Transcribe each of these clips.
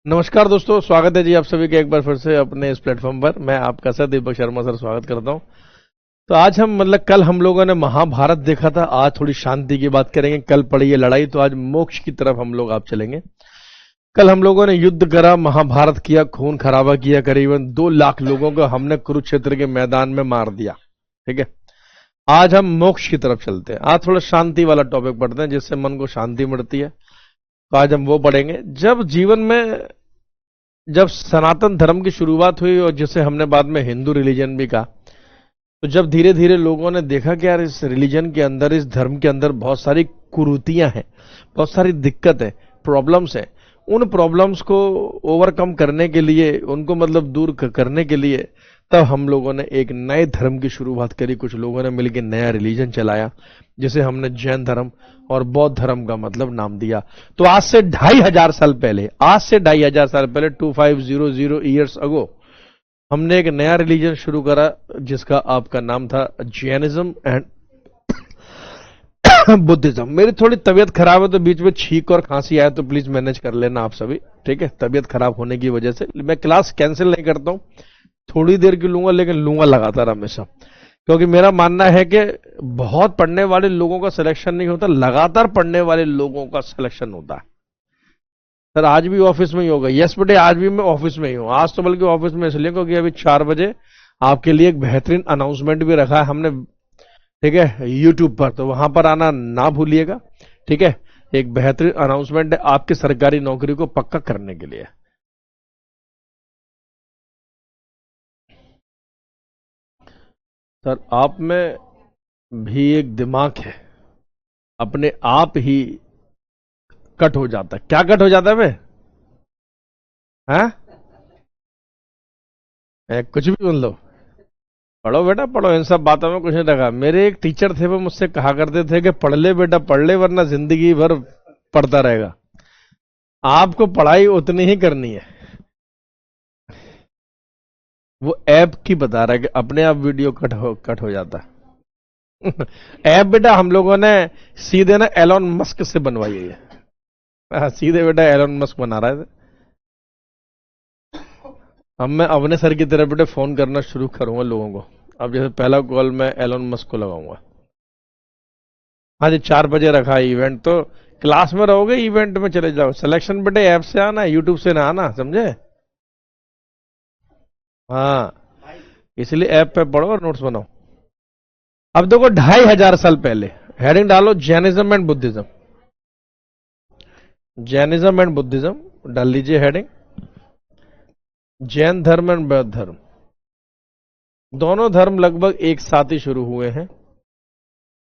नमस्कार दोस्तों, स्वागत है जी आप सभी के एक बार फिर से अपने इस प्लेटफॉर्म पर। मैं आपका सर दीपक शर्मा सर स्वागत करता हूं। तो आज हम कल हम लोगों ने महाभारत देखा था, आज थोड़ी शांति की बात करेंगे। कल पड़ी है लड़ाई, तो आज मोक्ष की तरफ हम लोग आप चलेंगे। कल हम लोगों ने युद्ध करा, महाभारत किया, खून खराबा किया, करीबन 2 लाख लोगों को हमने कुरुक्षेत्र के मैदान में मार दिया। ठीक है, आज हम मोक्ष की तरफ चलते हैं। आज थोड़ा शांति वाला टॉपिक पढ़ते हैं जिससे मन को शांति मिलती है। तो आज हम वो पढ़ेंगे। जब सनातन धर्म की शुरुआत हुई और जिसे हमने बाद में हिंदू रिलीजन भी कहा, तो जब धीरे धीरे लोगों ने देखा कि यार इस रिलीजन के अंदर, इस धर्म के अंदर बहुत सारी कुरीतियां हैं, बहुत सारी दिक्कत है, प्रॉब्लम्स है। उन प्रॉब्लम्स को ओवरकम करने के लिए, उनको दूर करने के लिए, तब हम लोगों ने एक नए धर्म की शुरुआत करी। कुछ लोगों ने मिलकर नया रिलीजन चलाया जिसे हमने जैन धर्म और बौद्ध धर्म का नाम दिया। तो आज से 2500 साल पहले, 2500 ईयर्स अगो, हमने एक नया रिलीजन शुरू करा जिसका आपका नाम था जैनिज्म एंड बुद्धिज्म। मेरी थोड़ी तबीयत खराब है तो बीच में छींक और खांसी आए तो प्लीज मैनेज कर लेना आप सभी, ठीक है। तबीयत खराब होने की वजह से मैं क्लास कैंसिल नहीं करता हूं, थोड़ी देर की लूंगा लेकिन लूंगा लगातार हमेशा, क्योंकि मेरा मानना है कि बहुत पढ़ने वाले लोगों का सिलेक्शन नहीं होता, लगातार पढ़ने वाले लोगों का सिलेक्शन होता है। सर आज भी ऑफिस में ही होगा? यस बेटे, आज भी मैं ऑफिस में ही हूं। आज तो बल्कि ऑफिस में इसलिए क्योंकि अभी 4 बजे आपके लिए एक बेहतरीन अनाउंसमेंट भी रखा है हमने, ठीक है, यूट्यूब पर। तो वहां पर आना ना भूलिएगा, ठीक है। एक बेहतरीन अनाउंसमेंट है आपकी सरकारी नौकरी को पक्का करने के लिए। सर आप में भी एक दिमाग है, अपने आप ही कट हो जाता है। क्या कट हो जाता है बे? हैं? कुछ भी बोल लो। पढ़ो बेटा पढ़ो, इन सब बातों में कुछ नहीं रखा। मेरे एक टीचर थे, वो मुझसे कहा करते थे कि पढ़ ले बेटा पढ़ ले, वरना जिंदगी भर पढ़ता रहेगा। आपको पढ़ाई उतनी ही करनी है। वो ऐप की बता रहा है कि अपने आप वीडियो कट हो जाता है। ऐप बेटा हम लोगों ने सीधे ना एलोन मस्क से बनवाई है। सीधे बेटा एलोन मस्क बना रहा है। अब मैं अपने सर की तरफ बेटे फोन करना शुरू करूंगा लोगों को। अब जैसे पहला कॉल मैं एलोन मस्क को लगाऊंगा। हाँ जी, 4 बजे रखा है इवेंट, तो क्लास में रहोगे, इवेंट में चले जाओ। सिलेक्शन बेटे ऐप से आना, यूट्यूब से ना आना, समझे? हाँ, इसलिए ऐप पे पढ़ो और नोट्स बनाओ। अब देखो 2500 साल पहले, हेडिंग डालो Jainism and Buddhism. Jainism and Buddhism डाल लीजिए हेडिंग। जैन धर्म एंड बौद्ध धर्म, दोनों धर्म लगभग एक साथ ही शुरू हुए हैं।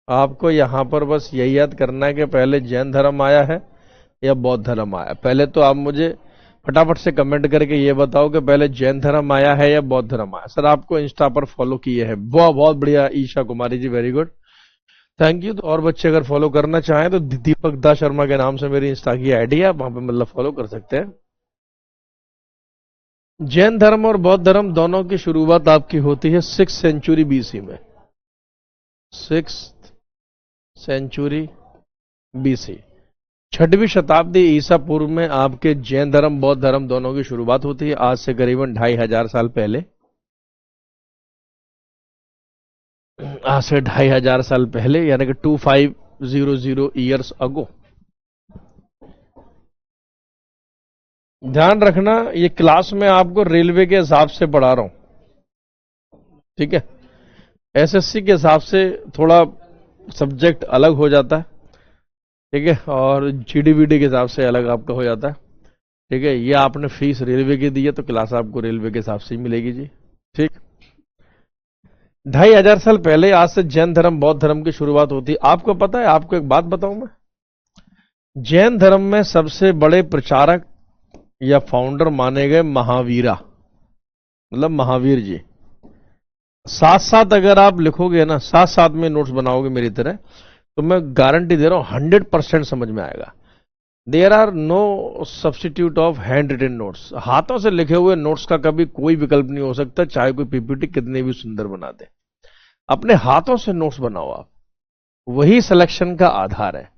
आपको यहां पर बस यही याद करना है कि पहले जैन धर्म आया है या बौद्ध धर्म आया। पहले तो आप मुझे फटाफट से कमेंट करके ये बताओ कि पहले जैन धर्म आया है या बौद्ध धर्म आया। सर आपको इंस्टा पर फॉलो किए हैं, बहुत बहुत बढ़िया Isha Kumari ji, very good, thank you. तो और बच्चे अगर फॉलो करना चाहें तो दीपक दा शर्मा के नाम से मेरी इंस्टा की आईडी है, आप वहां पे फॉलो कर सकते हैं। जैन धर्म और बौद्ध धर्म दोनों की शुरुआत आपकी होती है 6th सेंचुरी बीसी में। 6th सेंचुरी बीसी, 6वीं शताब्दी ईसा पूर्व में आपके जैन धर्म बौद्ध धर्म दोनों की शुरुआत होती है। आज से करीबन 2500 साल पहले, आज से 2500 साल पहले, यानी कि 2500 ईयर्स अगो। ध्यान रखना, ये क्लास में आपको रेलवे के हिसाब से पढ़ा रहा हूं, ठीक है। एसएससी के हिसाब से थोड़ा सब्जेक्ट अलग हो जाता है, ठीक है, और जीडीवीडी के हिसाब से अलग आपका हो जाता है, ठीक है। ये आपने फीस रेलवे की दी है तो क्लास आपको रेलवे के हिसाब से ही मिलेगी जी, ठीक। 2500 साल पहले आज से जैन धर्म बौद्ध धर्म की शुरुआत होती है। आपको पता है, आपको एक बात बताऊं मैं, जैन धर्म में सबसे बड़े प्रचारक या फाउंडर माने गए महावीरा, महावीर जी। साथ साथ अगर आप लिखोगे ना, साथ साथ में नोट्स बनाओगे मेरी तरह, तो मैं गारंटी दे रहा हूं 100% समझ में आएगा। There are no substitute of handwritten notes. हाथों से लिखे हुए नोट्स का कभी कोई विकल्प नहीं हो सकता, चाहे कोई पीपीटी कितने भी सुंदर बना दे। अपने हाथों से नोट्स बनाओ आप, वही सिलेक्शन का आधार है,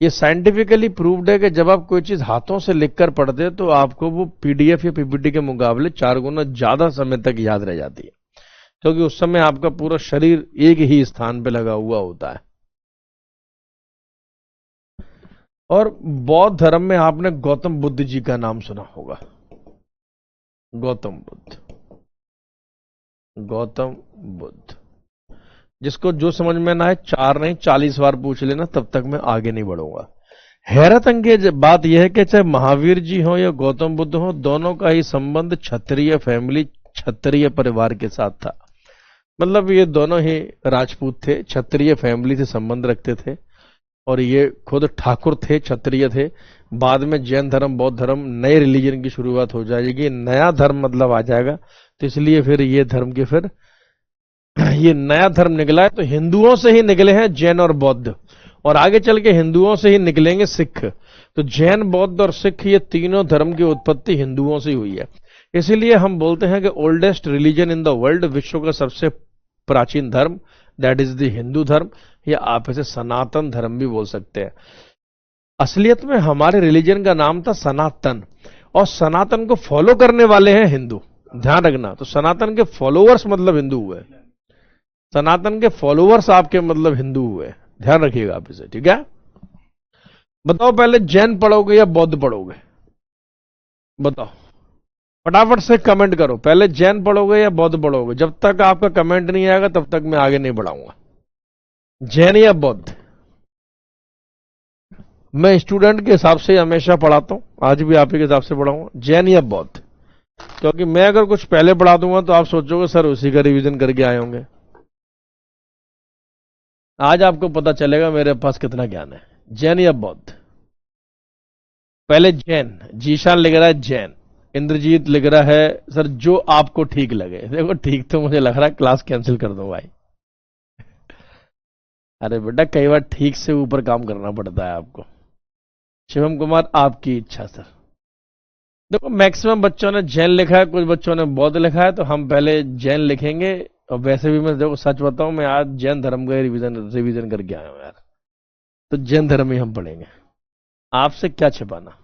ये साइंटिफिकली प्रूव्ड है कि जब आप कोई चीज हाथों से लिखकर पढ़ते हैं तो आपको वो पीडीएफ या पीपीटी के मुकाबले 4 गुना ज्यादा समय तक याद रह जाती है, क्योंकि उस समय आपका पूरा शरीर एक ही स्थान पे लगा हुआ होता है। और बौद्ध धर्म में आपने गौतम बुद्ध जी का नाम सुना होगा। गौतम बुद्ध, गौतम बुद्ध, जिसको जो समझ में ना आए 4 नहीं 40 बार पूछ लेना, तब तक मैं आगे नहीं बढ़ूंगा। हैरत अंगेज बात यह है कि चाहे महावीर जी हो या गौतम बुद्ध हो, दोनों का ही संबंध क्षत्रिय फैमिली, क्षत्रिय परिवार के साथ था। मतलब ये दोनों ही राजपूत थे, क्षत्रिय फैमिली से संबंध रखते थे, और ये खुद ठाकुर थे, क्षत्रिय थे। बाद में जैन धर्म, बौद्ध धर्म, नए रिलीजन की शुरुआत हो जाएगी, नया धर्म मतलब आ जाएगा। तो इसलिए फिर ये धर्म के फिर ये नया धर्म निकला है, तो हिंदुओं से ही निकले हैं जैन और बौद्ध, और आगे चल के हिंदुओं से ही निकलेंगे सिख। तो जैन, बौद्ध और सिख, ये तीनों धर्म की उत्पत्ति हिंदुओं से हुई है। इसीलिए हम बोलते हैं कि oldest religion in the world, विश्व का सबसे प्राचीन धर्म, दैट इज द हिंदू धर्म, या आप इसे सनातन धर्म भी बोल सकते हैं। असलियत में हमारे रिलीजन का नाम था सनातन, और सनातन को फॉलो करने वाले हैं हिंदू, ध्यान रखना। तो सनातन के फॉलोअर्स मतलब हिंदू हुए, सनातन के फॉलोअर्स आपके मतलब हिंदू हुए, ध्यान रखिएगा आप इसे, ठीक है। बताओ पहले जैन पढ़ोगे या बौद्ध पढ़ोगे? बताओ, फटाफट से कमेंट करो, पहले जैन पढ़ोगे या बौद्ध पढ़ोगे? जब तक आपका कमेंट नहीं आएगा तब तक मैं आगे नहीं बढ़ाऊंगा। जैन या बौद्ध? मैं स्टूडेंट के हिसाब से हमेशा पढ़ाता हूं, आज भी आप ही के हिसाब से पढ़ाऊंगा। जैन या बौद्ध? क्योंकि मैं अगर कुछ पहले पढ़ा दूंगा तो आप सोचोगे सर उसी का रिवीजन करके आए होंगे। आज आपको पता चलेगा मेरे पास कितना ज्ञान है। जैन या बौद्ध? पहले जैन, जीशान लिख रहा है जैन, इंद्रजीत लिख रहा है सर जो आपको ठीक लगे। देखो ठीक तो मुझे लग रहा है क्लास कैंसिल कर दो भाई। अरे बेटा कई बार ठीक से ऊपर काम करना पड़ता है आपको। शिवम कुमार, आपकी इच्छा सर। देखो मैक्सिमम बच्चों ने जैन लिखा है, कुछ बच्चों ने बौद्ध लिखा है, तो हम पहले जैन लिखेंगे। और वैसे भी मैं देखो सच बताऊं, मैं आज जैन धर्म का रिवीजन रिवीजन करके आया हूं यार, तो जैन धर्म ही हम पढ़ेंगे। आपसे क्या छिपाना,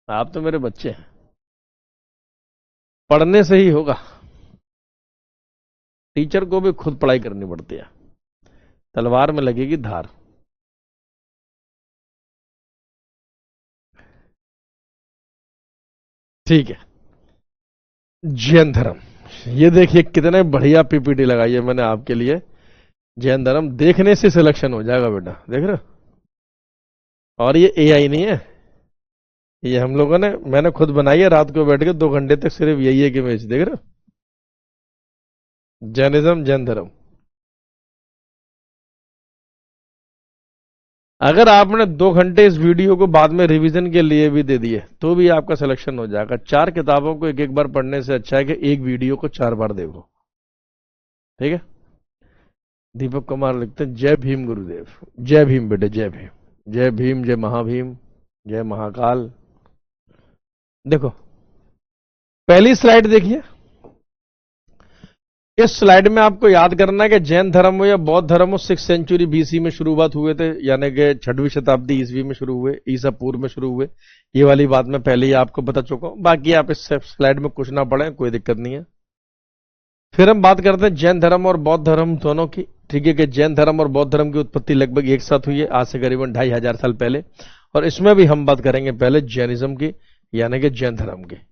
आप तो मेरे बच्चे हैं, पढ़ने से ही होगा। टीचर को भी खुद पढ़ाई करनी पड़ती है, तलवार में लगेगी धार। ठीक है, जैन धर्म, ये देखिए कितने बढ़िया पीपीटी लगाई है मैंने आपके लिए। जैन धर्म देखने से सिलेक्शन हो जाएगा बेटा, देख रहे हो। और ये एआई नहीं है, ये हम लोगों ने, मैंने खुद बनाई है, रात को बैठ के 2 घंटे तक सिर्फ यही है कि इमेज, देख रहे हो। जैनिज्म, जैन धर्म। अगर आपने 2 घंटे इस वीडियो को बाद में रिवीजन के लिए भी दे दिए तो भी आपका सिलेक्शन हो जाएगा। 4 किताबों को एक एक बार पढ़ने से अच्छा है कि एक वीडियो को 4 बार देखो, ठीक है। दीपक कुमार लिखते हैं जय भीम गुरुदेव। जय भीम बेटे, जय भीम, जय भीम, जय महाभीम, जय महाकाल। देखो पहली स्लाइड देखिए, इस स्लाइड में आपको याद करना है कि जैन धर्म हो या बौद्ध धर्म हो, 6th सेंचुरी बीसी में शुरुआत हुए थे, यानी कि 6वीं शताब्दी ईस्वी में शुरू हुए, ईसा पूर्व में शुरू हुए। ये वाली बात मैं पहले ही आपको बता चुका हूं, बाकी आप इस स्लाइड में कुछ ना पढ़ें, कोई दिक्कत नहीं है। फिर हम बात करते हैं जैन धर्म और बौद्ध धर्म दोनों की, ठीक है। कि जैन धर्म और बौद्ध धर्म की उत्पत्ति लगभग एक साथ हुई है, आज से करीबन 2500 साल पहले। और इसमें भी हम बात करेंगे पहले जैनिज्म की, यानी कि जैन धर्म की।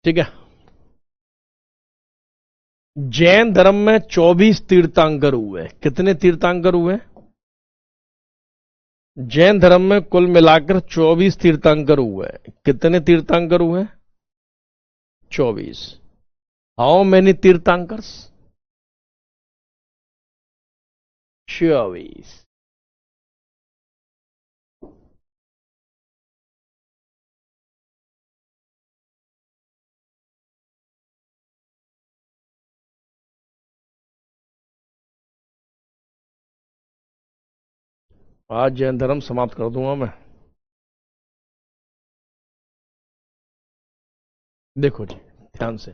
ठीक है, जैन धर्म में 24 तीर्थंकर हुए। कितने तीर्थंकर हुए? जैन धर्म में कुल मिलाकर 24 तीर्थंकर हुए। कितने तीर्थंकर हुए? 24। हाउ मेनी तीर्थंकर्स? 24। आज जैन धर्म समाप्त कर दूंगा मैं। देखो जी ध्यान से,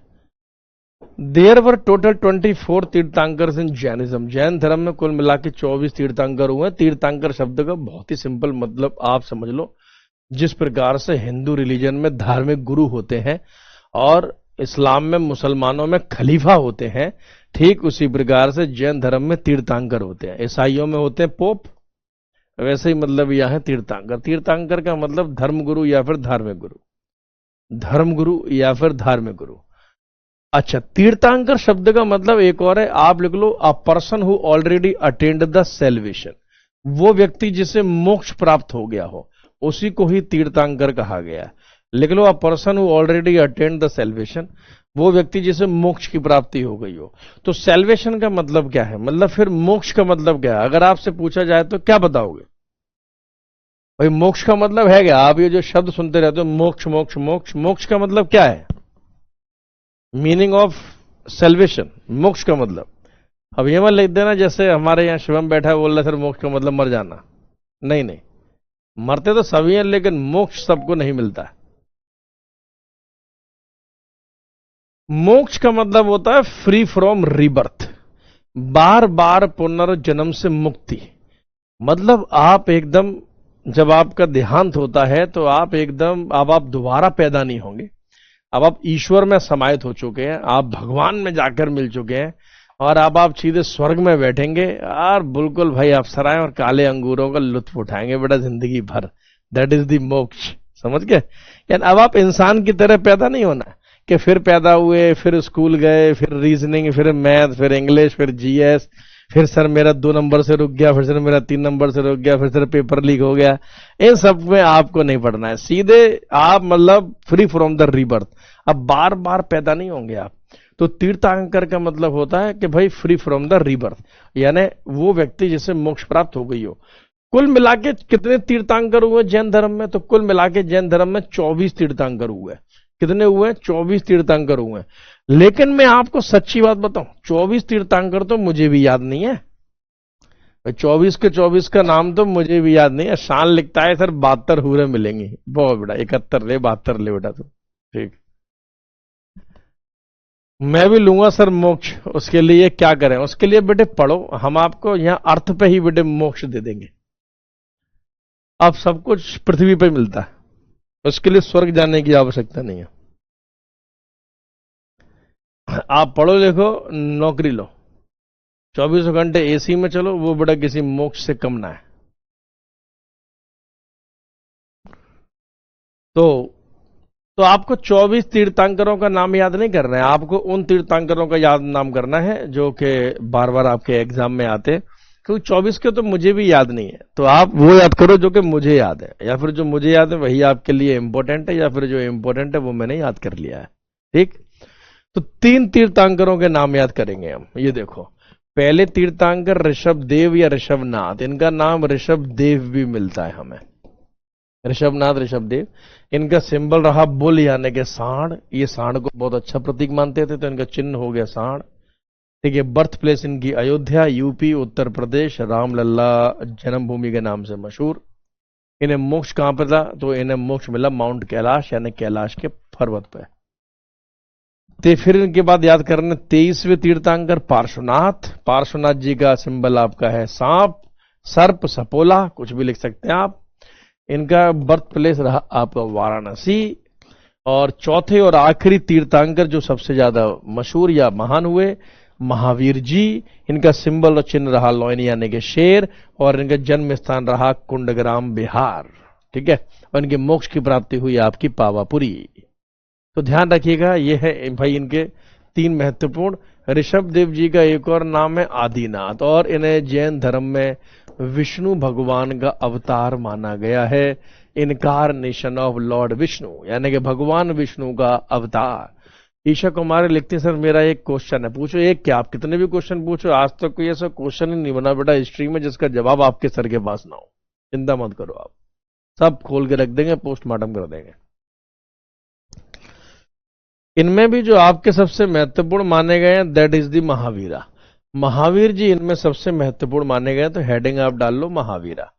देयर वर टोटल 24 तीर्थंकर्स इन जैनिज्म। जैन धर्म में कुल मिला के 24 तीर्थंकर हुए। तीर्थंकर शब्द का बहुत ही सिंपल मतलब आप समझ लो, जिस प्रकार से हिंदू रिलीजन में धार्मिक गुरु होते हैं और इस्लाम में मुसलमानों में खलीफा होते हैं, ठीक उसी प्रकार से जैन धर्म में तीर्थंकर होते हैं। ईसाइयों में होते हैं पोप, वैसे ही मतलब यह है तीर्थंकर। तीर्थंकर का मतलब धर्मगुरु या फिर धार्मिक गुरु, धर्मगुरु या फिर धार्मिक गुरु। अच्छा, तीर्थंकर शब्द का मतलब एक और है, आप लिख लो, a person who already attained the salvation. वो व्यक्ति जिसे मोक्ष प्राप्त हो गया हो उसी को ही तीर्थंकर कहा गया है। लिख लो, a person who already attained the salvation, वो व्यक्ति जिसे मोक्ष की प्राप्ति हो गई हो। तो सेल्वेशन का मतलब क्या है, मतलब फिर मोक्ष का मतलब क्या है? अगर आपसे पूछा जाए तो क्या बताओगे भाई? मोक्ष का मतलब है क्या? आप ये जो शब्द सुनते रहते हो मोक्ष मोक्ष मोक्ष, मोक्ष का मतलब क्या है? मीनिंग ऑफ सेल्वेशन, मोक्ष का मतलब। अब ये मत लिख देना जैसे हमारे यहाँ शिवम बैठा है बोल रहा है सर मोक्ष का मतलब मर जाना। नहीं नहीं, मरते तो सभी हैं लेकिन मोक्ष सबको नहीं मिलता है। मोक्ष का मतलब होता है फ्री फ्रॉम रीबर्थ, बार बार पुनर्जन्म से मुक्ति। मतलब आप एकदम, जब आपका देहांत होता है तो आप एकदम, अब आप दोबारा पैदा नहीं होंगे। अब आप ईश्वर में समाहित हो चुके हैं, आप भगवान में जाकर मिल चुके हैं और अब आप सीधे स्वर्ग में बैठेंगे और बिल्कुल भाई अप्सराएं और काले अंगूरों का लुत्फ उठाएंगे बेटा जिंदगी भर। दैट इज द मोक्ष, समझ गए? यानी अब आप इंसान की तरह पैदा नहीं होना कि फिर पैदा हुए, फिर स्कूल गए, फिर रीजनिंग, फिर मैथ, फिर इंग्लिश, फिर जीएस, फिर सर मेरा 2 नंबर से रुक गया, फिर सर मेरा 3 नंबर से रुक गया, फिर सर पेपर लीक हो गया। इन सब में आपको नहीं पढ़ना है, सीधे आप मतलब फ्री फ्रॉम द रीबर्थ। अब बार बार पैदा नहीं होंगे आप। तो तीर्थंकर का मतलब होता है कि भाई फ्री फ्रॉम द रीबर्थ, यानी वो व्यक्ति जिसे मोक्ष प्राप्त हो गई हो। कुल मिला के कितने तीर्थंकर हुए जैन धर्म में? तो कुल मिला के जैन धर्म में 24 तीर्थंकर हुए। कितने हुए? 24 तीर्थंकर हुए। लेकिन मैं आपको सच्ची बात बताऊं, 24 तीर्थंकर तो मुझे भी याद नहीं है। 24 के 24 का नाम तो मुझे भी याद नहीं है। शान लिखता है सर 72 हुरे मिलेंगे। बहुत बेटा 71 ले, 72 ले बेटा तू, ठीक। मैं भी लूंगा सर मोक्ष। उसके लिए क्या करें? उसके लिए बेटे पढ़ो, हम आपको यहां अर्थ पे ही बेटे मोक्ष दे देंगे। अब सब कुछ पृथ्वी पे मिलता है, उसके लिए स्वर्ग जाने की आवश्यकता नहीं है। आप पढ़ो लिखो, नौकरी लो, 24 घंटे एसी में चलो, वो बड़ा किसी मोक्ष से कम ना है। तो आपको 24 तीर्थंकरों का नाम याद नहीं करना है, आपको उन तीर्थंकरों का याद नाम करना है जो कि बार बार आपके एग्जाम में आते हैं। क्योंकि 24 के तो मुझे भी याद नहीं है, तो आप वो याद करो जो कि मुझे याद है, या फिर जो मुझे याद है वही आपके लिए इंपॉर्टेंट है, या फिर जो इंपॉर्टेंट है वो मैंने याद कर लिया है, ठीक। तो 3 तीर्थंकरों के नाम याद करेंगे हम। ये देखो, पहले तीर्थंकर ऋषभ देव या ऋषभनाथ। इनका नाम ऋषभ देव भी मिलता है हमें, ऋषभनाथ, ऋषभ देव। इनका सिंबल रहा बुल यानी कि सांड। ये सांड को बहुत अच्छा प्रतीक मानते थे, तो इनका चिन्ह हो गया सांड, ठीक है। बर्थ प्लेस इनकी अयोध्या, यूपी, उत्तर प्रदेश, रामलला जन्मभूमि के नाम से मशहूर। इन्हें मोक्ष कहां पर था? तो इन्हें मोक्ष मिला माउंट कैलाश यानी कैलाश के पर्वत पे। तो फिर इनके बाद याद करने 23वें तीर्थंकर पार्श्वनाथ। पार्श्वनाथ जी का सिंबल आपका है सांप, सर्प, सपोला, कुछ भी लिख सकते हैं आप। इनका बर्थ प्लेस रहा आपका वाराणसी। और चौथे और आखिरी तीर्थंकर जो सबसे ज्यादा मशहूर या महान हुए, महावीर जी। इनका सिंबल और चिन्ह रहा लोयनी यानी कि शेर, और इनका जन्म स्थान रहा कुंडग्राम बिहार, ठीक है। और इनके मोक्ष की प्राप्ति हुई आपकी पावापुरी। तो ध्यान रखिएगा, ये है भाई इनके 3 महत्वपूर्ण। ऋषभ देव जी का एक और नाम है आदिनाथ, और इन्हें जैन धर्म में विष्णु भगवान का अवतार माना गया है। इनकारनेशन ऑफ लॉर्ड विष्णु, यानी कि भगवान विष्णु का अवतार। ईशा कुमारी लिखते सर मेरा एक क्वेश्चन है। पूछो, एक क्या, आप कितने भी क्वेश्चन पूछो, आज तक कोई ऐसा क्वेश्चन ही नहीं बना बेटा हिस्ट्री में जिसका जवाब आपके सर के पास ना हो। चिंता मत करो, आप सब खोल के रख देंगे, पोस्टमार्टम कर देंगे। इनमें भी जो आपके सबसे महत्वपूर्ण माने गए हैं that is the Mahavira. Mahavir ji इनमें सबसे महत्वपूर्ण माने गए, तो हेडिंग आप डाल लो महावीरा।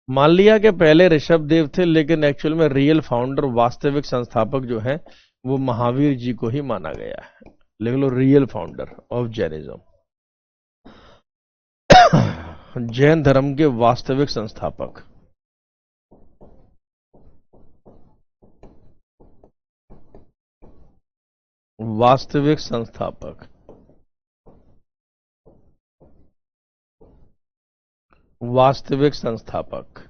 मान लिया कि पहले ऋषभ देव थे, लेकिन एक्चुअल में रियल फाउंडर, वास्तविक संस्थापक जो है वो महावीर जी को ही माना गया है। लिख लो real founder of Jainism, Jain धर्म के वास्तविक संस्थापक। वास्तविक संस्थापक, वास्तविक संस्थापक,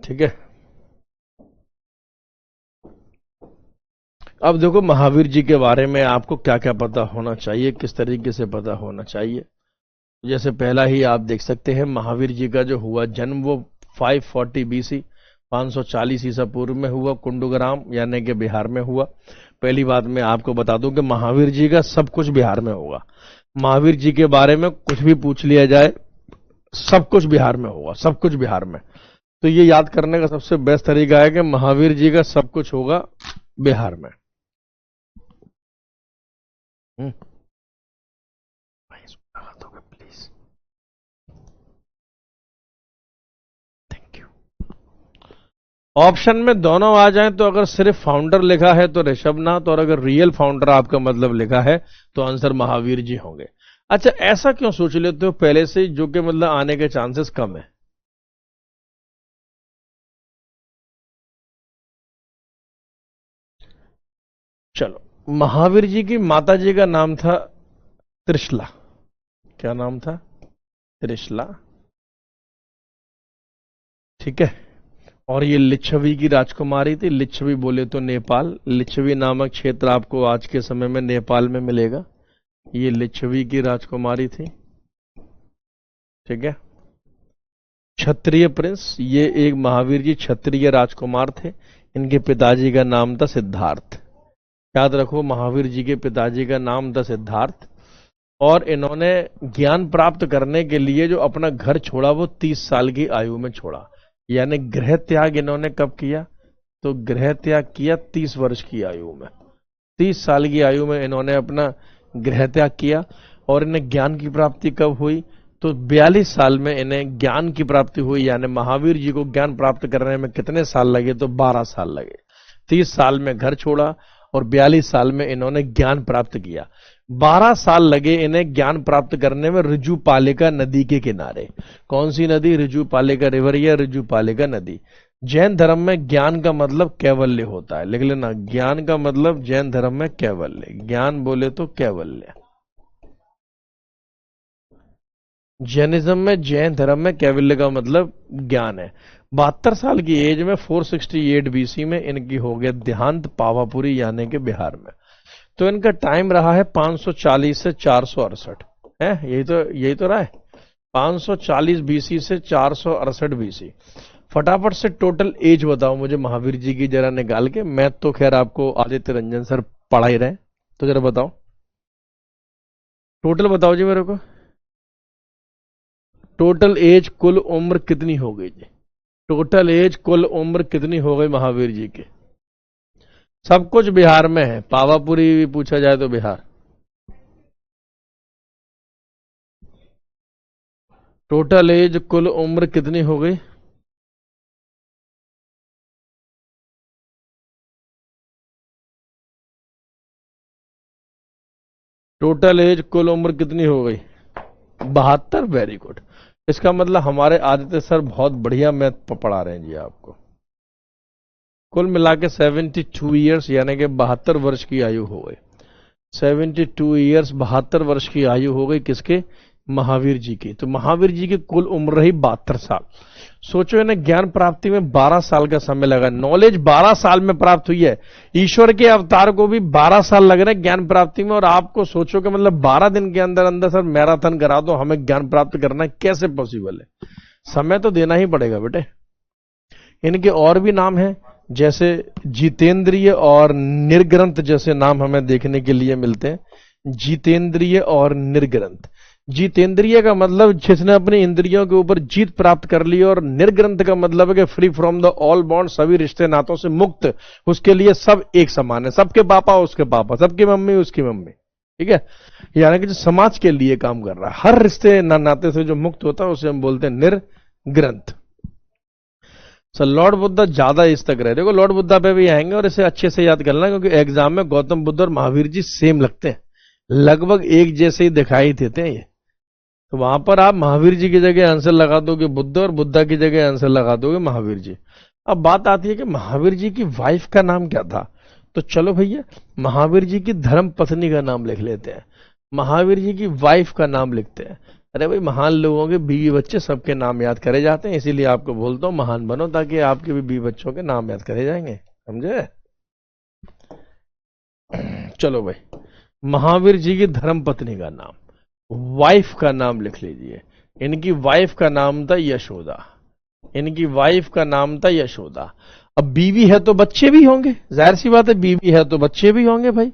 ठीक है। अब देखो महावीर जी के बारे में आपको क्या क्या पता होना चाहिए, किस तरीके से पता होना चाहिए। जैसे पहला ही आप देख सकते हैं, महावीर जी का जो हुआ जन्म वो 540 BC 540 ईसा पूर्व में हुआ, कुंडूग्राम यानी कि बिहार में हुआ। पहली बात मैं आपको बता दूं कि महावीर जी का सब कुछ बिहार में होगा। महावीर जी के बारे में कुछ भी पूछ लिया जाए, सब कुछ बिहार में होगा, सब कुछ बिहार में। तो ये याद करने का सबसे बेस्ट तरीका है कि महावीर जी का सब कुछ होगा बिहार में। Please, thank you. ऑप्शन में दोनों आ जाएं तो अगर सिर्फ फाउंडर लिखा है तो ऋषभनाथ, और अगर रियल फाउंडर आपका मतलब लिखा है तो आंसर महावीर जी होंगे। अच्छा, ऐसा क्यों सोच लेते हो पहले से, जो कि मतलब आने के चांसेस कम है? चलो, महावीर जी की माता जी का नाम था त्रिशला। क्या नाम था? त्रिशला, ठीक है। और ये लिच्छवी की राजकुमारी थी। लिच्छवी बोले तो नेपाल, लिच्छवी नामक क्षेत्र आपको आज के समय में नेपाल में मिलेगा। ये लिच्छवी की राजकुमारी थी, ठीक है। क्षत्रिय प्रिंस, ये एक महावीर जी क्षत्रिय राजकुमार थे। इनके पिताजी का नाम था सिद्धार्थ। याद रखो, महावीर जी के पिताजी का नाम था सिद्धार्थ। और इन्होंने ज्ञान प्राप्त करने के लिए जो अपना घर छोड़ा वो 30 साल की आयु में छोड़ा। यानी गृह त्याग इन्होंने कब किया? तो गृह त्याग किया 30 वर्ष की आयु में। 30 साल की आयु में इन्होंने अपना गृह त्याग किया। और इन्हें ज्ञान की प्राप्ति कब हुई? तो 42 साल में इन्हें ज्ञान की प्राप्ति हुई। यानी महावीर जी को ज्ञान प्राप्त करने में कितने साल लगे? तो 12 साल लगे। 30 साल में घर छोड़ा और 42 साल में इन्होंने ज्ञान प्राप्त किया। 12 साल लगे इन्हें ज्ञान प्राप्त करने में ऋजुपालिका नदी के किनारे। कौन सी नदी? ऋजुपालिका रिवर या ऋजुपालिका नदी। जैन धर्म में ज्ञान का मतलब कैवल्य होता है, लिख लेना। ज्ञान का मतलब जैन धर्म में कैवल्य। ज्ञान बोले तो कैवल्य। जैनिज्म में, जैन धर्म में कैवल्य का मतलब ज्ञान है। 72 साल की एज में 468 BC में इनकी हो गया देहांत पावापुरी यानी कि बिहार में। तो इनका टाइम रहा है 540 से 468 है। यही तो रहा है, 540 BC से 468 BC। फटाफट से टोटल एज बताओ मुझे महावीर जी की, जरा निकाल के। मैथ तो खैर आपको आदित्य रंजन सर पढ़ा ही रहे, तो जरा बताओ, टोटल बताओ जी मेरे को। टोटल एज, कुल उम्र कितनी हो गई जी? टोटल एज, कुल उम्र कितनी हो गई महावीर जी की? सब कुछ बिहार में है, पावापुरी भी पूछा जाए तो बिहार। टोटल एज, कुल उम्र कितनी हो गई? टोटल एज, कुल उम्र कितनी हो गई? 72। Very good. इसका मतलब हमारे आदित्य सर बहुत बढ़िया मैथ पढ़ा रहे हैं जी आपको। कुल मिला के 72 ईयर्स यानी कि 72 वर्ष की आयु हो गई। 72 ईयर्स, 72 वर्ष की आयु हो गई किसके? महावीर जी की। तो महावीर जी की कुल उम्र रही 72 साल। सोचो, इन्हें ज्ञान प्राप्ति में 12 साल का समय लगा। नॉलेज 12 साल में प्राप्त हुई है। ईश्वर के अवतार को भी 12 साल लग रहे हैं ज्ञान प्राप्ति में, और आपको सोचो कि मतलब 12 दिन के अंदर अंदर सर मैराथन करा दो, हमें ज्ञान प्राप्त करना है, कैसे पॉसिबल है? समय तो देना ही पड़ेगा बेटे। इनके और भी नाम हैं, जैसे जितेंद्रिय और निर्ग्रंथ जैसे नाम हमें देखने के लिए मिलते हैं। जितेंद्रिय और निर्ग्रंथ। जितेंद्रिय का मतलब जिसने अपनी इंद्रियों के ऊपर जीत प्राप्त कर ली, और निर्ग्रंथ का मतलब है कि free from the all bond, सभी रिश्ते नातों से मुक्त। उसके लिए सब एक समान है, सबके पापा उसके पापा, सबकी मम्मी उसकी मम्मी, ठीक है। यानी कि जो समाज के लिए काम कर रहा है, हर रिश्ते नाते से जो मुक्त होता है उसे हम बोलते हैं निर्ग्रंथ। सर लॉर्ड बुद्धा ज्यादा इस तक रहे, देखो लॉर्ड बुद्धा पे भी आएंगे और इसे अच्छे से याद करना क्योंकि एग्जाम में गौतम बुद्ध और महावीर जी सेम लगते हैं, लगभग एक जैसे ही दिखाई देते हैं ये। तो वहां पर आप महावीर जी की जगह आंसर लगा दोगे बुद्ध और बुद्धा की जगह आंसर लगा दोगे महावीर जी। अब बात आती है कि महावीर जी की वाइफ का नाम क्या था, तो चलो भैया महावीर जी की धर्म पत्नी का नाम लिख लेते हैं, महावीर जी की वाइफ का नाम लिखते हैं। अरे भाई महान लोगों के बीवी बच्चे सबके नाम याद करे जाते हैं, इसीलिए आपको बोलता हूं महान बनो ताकि आपके भी बीवी बच्चों के नाम याद करे जाएंगे, समझे। चलो भाई महावीर जी की धर्म पत्नी का नाम, वाइफ का नाम लिख लीजिए। इनकी वाइफ का नाम था यशोदा, इनकी वाइफ का नाम था यशोदा। अब बीवी है तो बच्चे भी होंगे, जाहिर सी बात है बीवी है तो बच्चे भी होंगे भाई,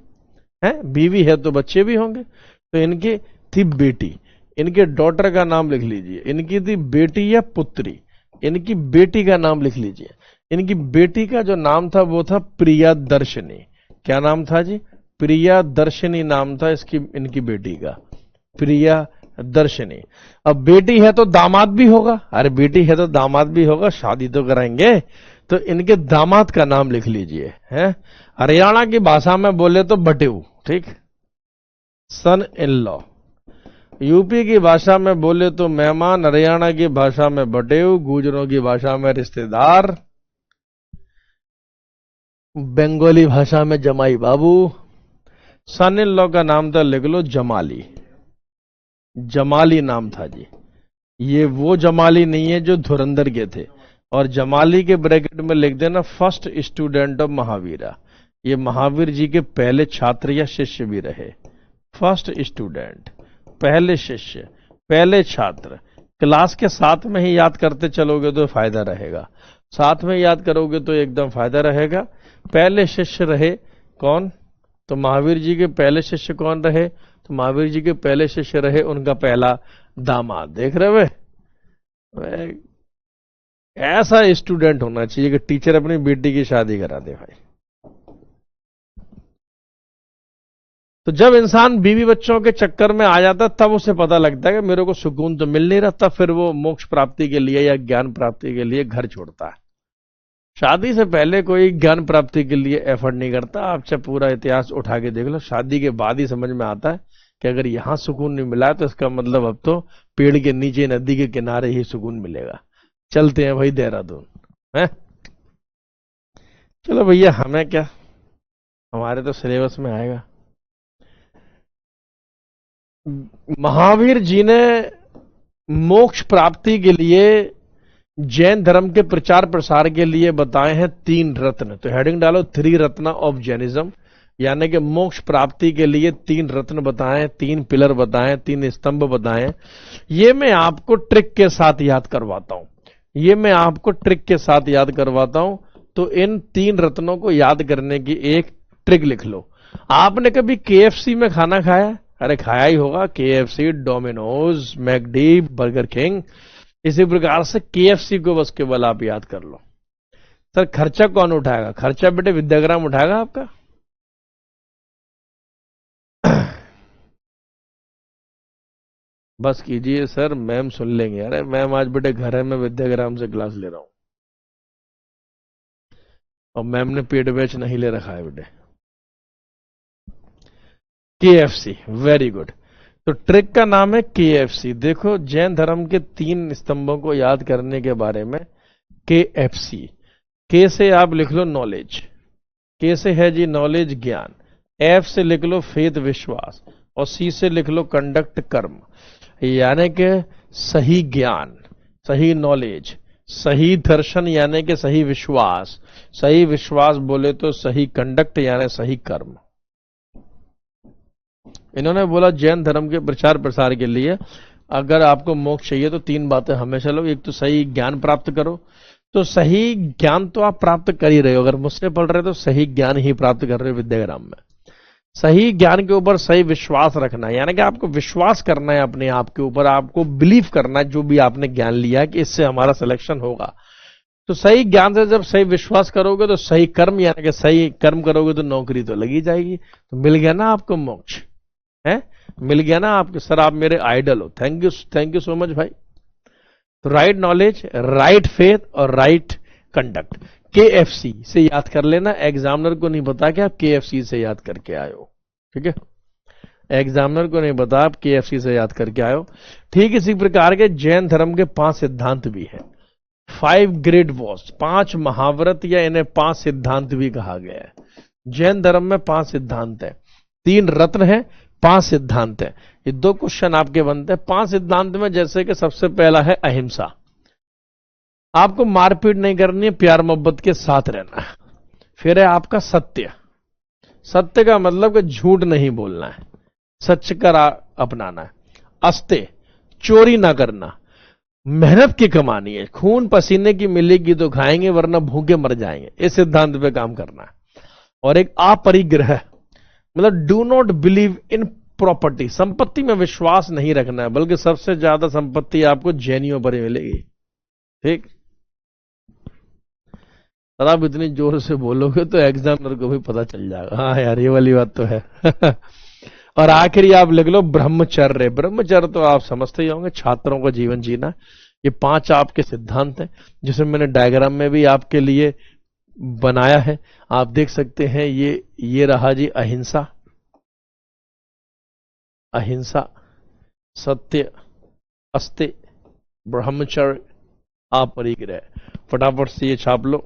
हैं बीवी है तो बच्चे भी होंगे। तो इनकी थी बेटी, इनके डॉटर का नाम लिख लीजिए, इनकी थी बेटी या पुत्री, इनकी बेटी का नाम लिख लीजिए। इनकी बेटी का जो नाम था वो था प्रिया दर्शनी। क्या नाम था जी, प्रिया दर्शनी नाम था इसकी, इनकी बेटी का प्रिया दर्शनी। अब बेटी है तो दामाद भी होगा, अरे बेटी है तो दामाद भी होगा, शादी तो कराएंगे, तो इनके दामाद का नाम लिख लीजिए, हैं। हरियाणा की भाषा में बोले तो बटेऊ, ठीक, सन इन लॉ। यूपी की भाषा में बोले तो मेहमान, हरियाणा की भाषा में बटेऊ, गुजरों की भाषा में रिश्तेदार, बंगाली भाषा में जमाई बाबू। सन इन लॉ का नाम था लिख लो जमाली, जमाली नाम था जी। ये वो जमाली नहीं है जो धुरंधर के थे, और जमाली के ब्रैकेट में लिख देना फर्स्ट स्टूडेंट ऑफ महावीरा, ये महावीर जी के पहले छात्र या शिष्य भी रहे। फर्स्ट स्टूडेंट, पहले शिष्य, पहले छात्र। क्लास के साथ में ही याद करते चलोगे तो फायदा रहेगा, साथ में याद करोगे तो एकदम फायदा रहेगा। पहले शिष्य रहे कौन, तो महावीर जी के पहले शिष्य कौन रहे, तो महावीर जी के पहले शिष्य रहे उनका पहला दामाद। देख रहे वे, ऐसा स्टूडेंट होना चाहिए कि टीचर अपनी बेटी की शादी करा दे भाई। तो जब इंसान बीवी बच्चों के चक्कर में आ जाता तब उसे पता लगता है कि मेरे को सुकून तो मिल नहीं रहा, तब फिर वो मोक्ष प्राप्ति के लिए या ज्ञान प्राप्ति के लिए घर छोड़ता है। शादी से पहले कोई ज्ञान प्राप्ति के लिए एफर्ट नहीं करता। आप चाहे पूरा इतिहास उठा के देख लो, शादी के बाद ही समझ में आता है कि अगर यहां सुकून नहीं मिला तो इसका मतलब अब तो पेड़ के नीचे नदी के किनारे ही सुकून मिलेगा। चलते हैं भाई देहरादून, है। चलो भैया हमें क्या, हमारे तो सिलेबस में आएगा। महावीर जी ने मोक्ष प्राप्ति के लिए जैन धर्म के प्रचार प्रसार के लिए बताए हैं 3 रत्न। तो हेडिंग डालो 3 रत्न ऑफ जैनिज्म, यानी कि मोक्ष प्राप्ति के लिए 3 रत्न बताएं, 3 पिलर बताएं, 3 स्तंभ बताएं। ये मैं आपको ट्रिक के साथ याद करवाता हूं, ये मैं आपको ट्रिक के साथ याद करवाता हूं। तो इन 3 रत्नों को याद करने की एक ट्रिक लिख लो। आपने कभी KFC में खाना खाया, अरे खाया ही होगा, KFC, Domino's, McD, burger king. इसी प्रकार से KFC को बस केवल आप याद कर लो। सर खर्चा कौन उठाएगा, खर्चा बेटे विद्याग्राम उठाएगा आपका। बस कीजिए सर, मैम सुन लेंगे। अरे मैम आज बेटे घर है, मैं विद्याग्राम से क्लास ले रहा हूं, और मैम ने पेड बैच नहीं ले रखा है बेटे। KFC, very good. तो ट्रिक का नाम है KFC। देखो जैन धर्म के 3 स्तंभों को याद करने के बारे में KFC। K से आप लिख लो नॉलेज, K से है जी नॉलेज ज्ञान, F से लिख लो फेथ विश्वास, और C से लिख लो कंडक्ट कर्म। यानी कि सही ज्ञान, सही नॉलेज, सही दर्शन यानी कि सही विश्वास, सही विश्वास बोले तो सही कंडक्ट यानी सही कर्म। इन्होंने बोला जैन धर्म के प्रचार प्रसार के लिए अगर आपको मोक्ष चाहिए तो 3 बातें हमेशा लो। एक तो सही ज्ञान प्राप्त करो, तो सही ज्ञान तो आप प्राप्त कर ही रहे हो, अगर मुझसे पढ़ रहे हो तो सही ज्ञान ही प्राप्त कर रहे हो विद्याग्राम में। सही ज्ञान के ऊपर सही विश्वास रखना है, यानी कि आपको विश्वास करना है अपने आप के ऊपर, आपको बिलीव करना है जो भी आपने ज्ञान लिया है कि इससे हमारा सिलेक्शन होगा। तो सही ज्ञान से जब सही विश्वास करोगे तो सही कर्म, यानी कि सही कर्म करोगे तो नौकरी तो लगी जाएगी। तो मिल गया ना आपको मोक्ष, है मिल गया ना आपके। सर आप मेरे आइडल हो, थैंक यू सो मच भाई। तो राइट नॉलेज, राइट फेथ और राइट कंडक्ट। KFC से याद कर लेना, एग्जामिनर को नहीं पता कि आप KFC से याद करके आए हो, ठीक है, एग्जामिनर को नहीं पता आप KFC से याद करके आए हो। ठीक इसी प्रकार के जैन धर्म के 5 सिद्धांत भी हैं, 5 ग्रेट वॉर्स, 5 महाव्रत, या इन्हें 5 सिद्धांत भी कहा गया है। जैन धर्म में 5 सिद्धांत है, 3 रत्न है, 5 सिद्धांत है। ये 2 क्वेश्चन आपके बनते हैं 5 सिद्धांत में। जैसे कि सबसे पहला है अहिंसा, आपको मारपीट नहीं करनी है, प्यार मोहब्बत के साथ रहना है। फिर है आपका सत्य, सत्य का मतलब कि झूठ नहीं बोलना है, सच का अपनाना है। अस्ते, चोरी ना करना, मेहनत की कमानी है, खून पसीने की मिलेगी तो खाएंगे वरना भूखे मर जाएंगे, इस सिद्धांत पे काम करना है। और एक अपरिग्रह, मतलब do not believe in property, संपत्ति में विश्वास नहीं रखना है, बल्कि सबसे ज्यादा संपत्ति आपको जैनियों पर ही मिलेगी, ठीक। और आप इतनी जोर से बोलोगे तो एग्जामिनर को भी पता चल जाएगा, हाँ यार ये वाली बात तो है। और आखिरी आप लिख लो ब्रह्मचर्य। ब्रह्मचर्य तो आप समझते ही होंगे, छात्रों का जीवन जीना। ये 5 आपके सिद्धांत हैं, जिसे मैंने डायग्राम में भी आपके लिए बनाया है, आप देख सकते हैं। ये रहा जी अहिंसा, अहिंसा, सत्य, अस्ते, ब्रह्मचर्य, अपरिग्रह। फटाफट से ये छाप लो।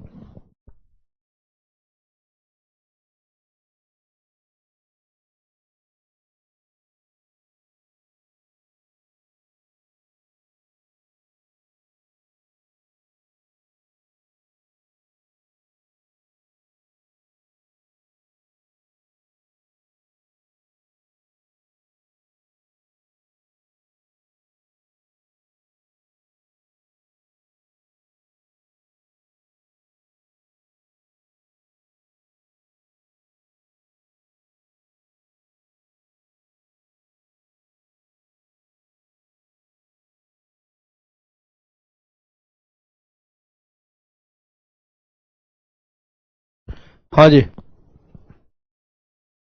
हाँ जी।